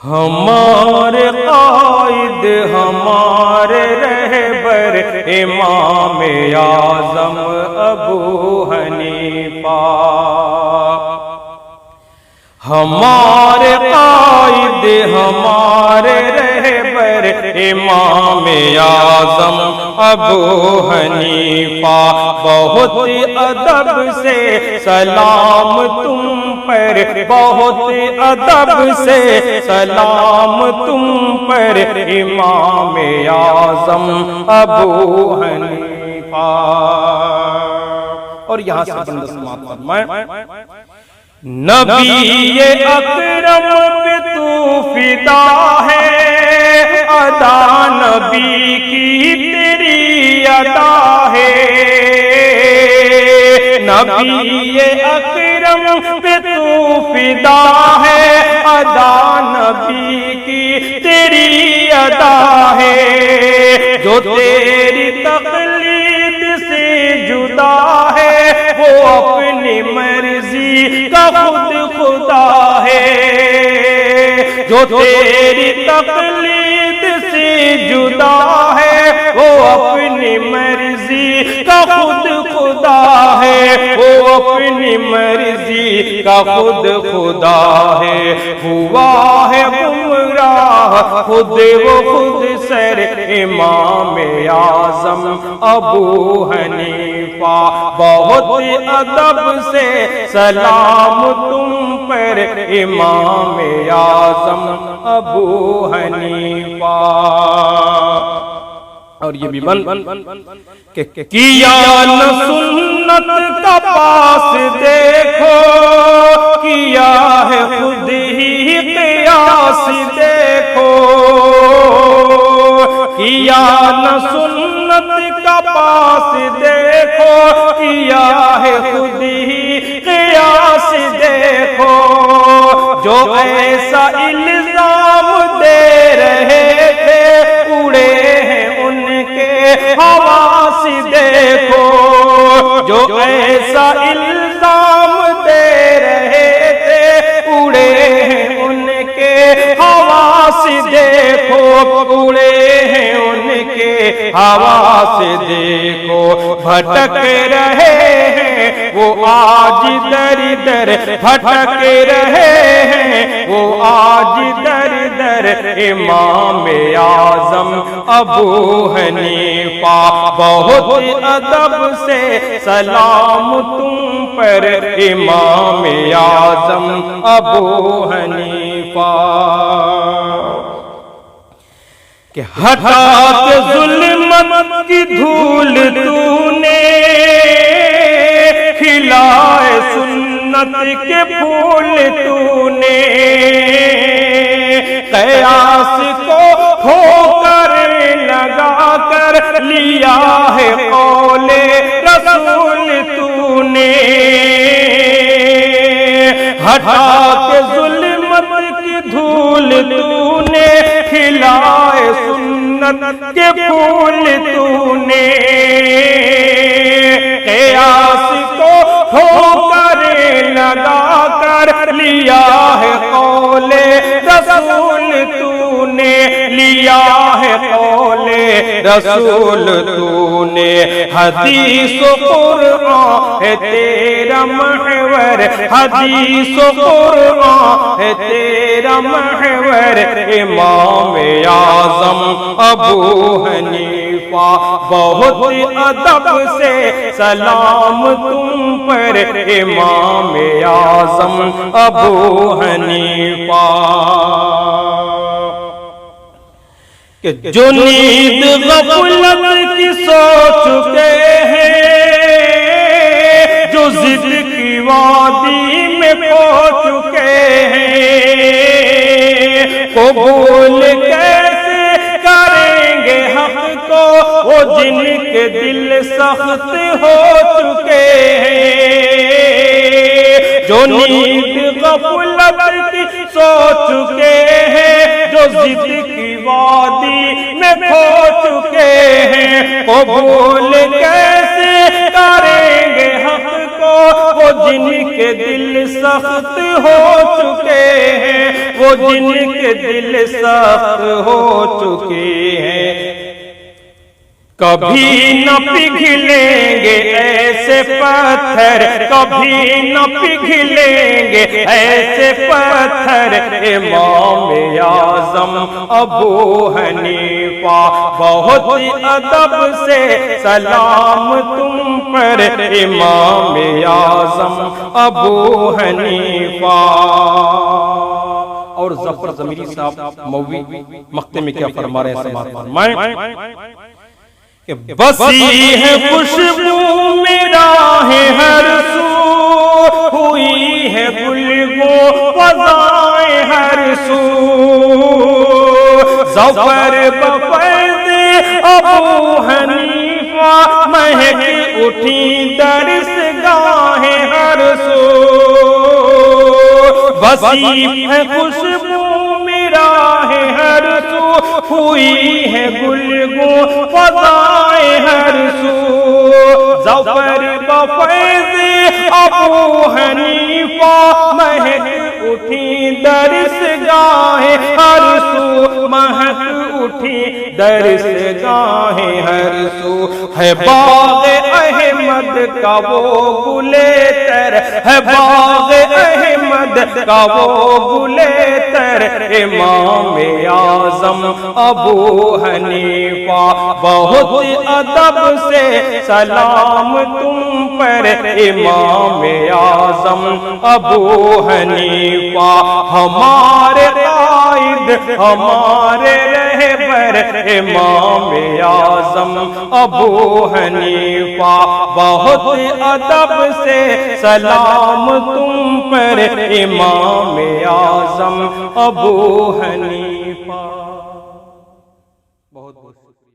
ہمارے قائد ہمارے رہبر امام اعظم ابو حنیفہ، ہمارے قائد ہمارے رہبر امام اعظم ابو حنیفہ، بہت ادب سے سلام تم پر، بہت ادب سے سلام تم پر امام اعظم ابو حنیفہ۔ اور یہاں سے بندہ سماعت فرمائیں، نبی اکرم پہ تو فدا ہے، ادا نبی کی تیری ادا ہے، نبی اکرم پہ تو فدا ہے، ادا نبی کی تیری ادا ہے، جو تیری تقلید سے جدا ہے وہ اپنی مرضی کا خود خدا ہے، جو تیری تقلید سے جدا ہے وہ اپنی مرضی کا خود خدا ہے، وہ اپنی مرضی کا خود خدا ہے، ہوا ہے گمراہ خود وہ خود سر امام اعظم ابو حنیفہ، بہت ادب سے سلام تم پر امام اعظم ابو حنیفہ۔ اور یہ بھی کہ کیا نہ سنت کا پاس دیکھو، کیا ہے خود ہی قیاس دیکھو، کیا نہ سنت کا پاس دیکھو، کیا ہے خود ہی قیاس دیکھو، جو ایسا الزام دے رہے تھے اڑے ہیں ان کے حواس دیکھو، جو ایسا الزام دے رہے تھے اڑے ہیں ان کے حواس دیکھو، اڑے ہیں ان کے حواس دیکھو، بھٹک رہے ہیں وہ آج در در، بھٹک رہے ہیں وہ آج در در امام اعظم ابو حنیفہ، بہت ادب سے سلام تم پر امام اعظم ابو حنیفہ، کہ ہٹا کے ظلمت کی دھول تو نے، کھلائے سنت کے پھول تو نے، قیاس کو کھو کر لگا کر لیا ہے قول رسول تو نے، ہٹا کے ظلمت کی دھول تو نے، کھلائے سنت کے پھول تو نے، قیاس کو کھو کر لگا کر لیا ہے قول رسول تو نے، لیا ہے قول رسول تو نے، حدیث و قرآن ہے تیرا محور، حدیث و قرآن ہے تیرا محور امام اعظم ابو حنیفہ، بہت ادب سے سلام تم پر امام اعظم ابو حنیفہ، کہ جو نیند غفلت کی سو چکے ہیں، جو ضد کی وادی میں کھو چکے ہیں، قبول کیسے کریں گے حق کو وہ جن کے دل سخت ہو چکے ہیں، جو نیند غفلت کی سو چکے ہیں، جو ضد کی وادی میں کھو چکے ہیں، قبول کیسے کریں گے حق کو وہ جن کے دل سخت ہو چکے ہیں، وہ جن کے دل سخت ہو چکے ہیں۔ کبھی نہ پگھلیں گے ایسے پتھر، کبھی نہ پگھلیں گے ایسے پتھر، امام اعظم ابو حنیفہ بہت ادب سے سلام تم پر، امام اعظم ابو حنیفہ۔ اور ظفر ضمیری صاحب مووی مقطع میں کیا فرما رہے ہیں، سماعت فرمائیں کہ بسی ہے خوشبو میرا ہے ہر سو، ہوئی ہے گلگوں فضائیں ہر سو، ظفر بفیض ابو حنیفہ مہک اٹھی درسگاہیں ہر سو، بسی ہے خوشبو میرا ہے ہر سو، ہوئی ہے گلگوں فضائیں ہر سو، ظفر بفیض ابو حنیفہ مہک اٹھی درسگاہیں ہر سو، مہک اٹھی درسگاہیں ہر سو، ہے باغ احمد کا وہ گلے تر، ہے باغ احمد کا وہ گلے تر، امام اعظم ابو حنیفہ بہت ادب سے سلام تم پر، امام اعظم ابو حنیفہ ہمارے قائد ہمارے رہبر، امام اعظم ابو حنیفہ بہت ادب سے سلام تم پر، امام اعظم ابو حنیفہ۔ بہت بہت شکریہ۔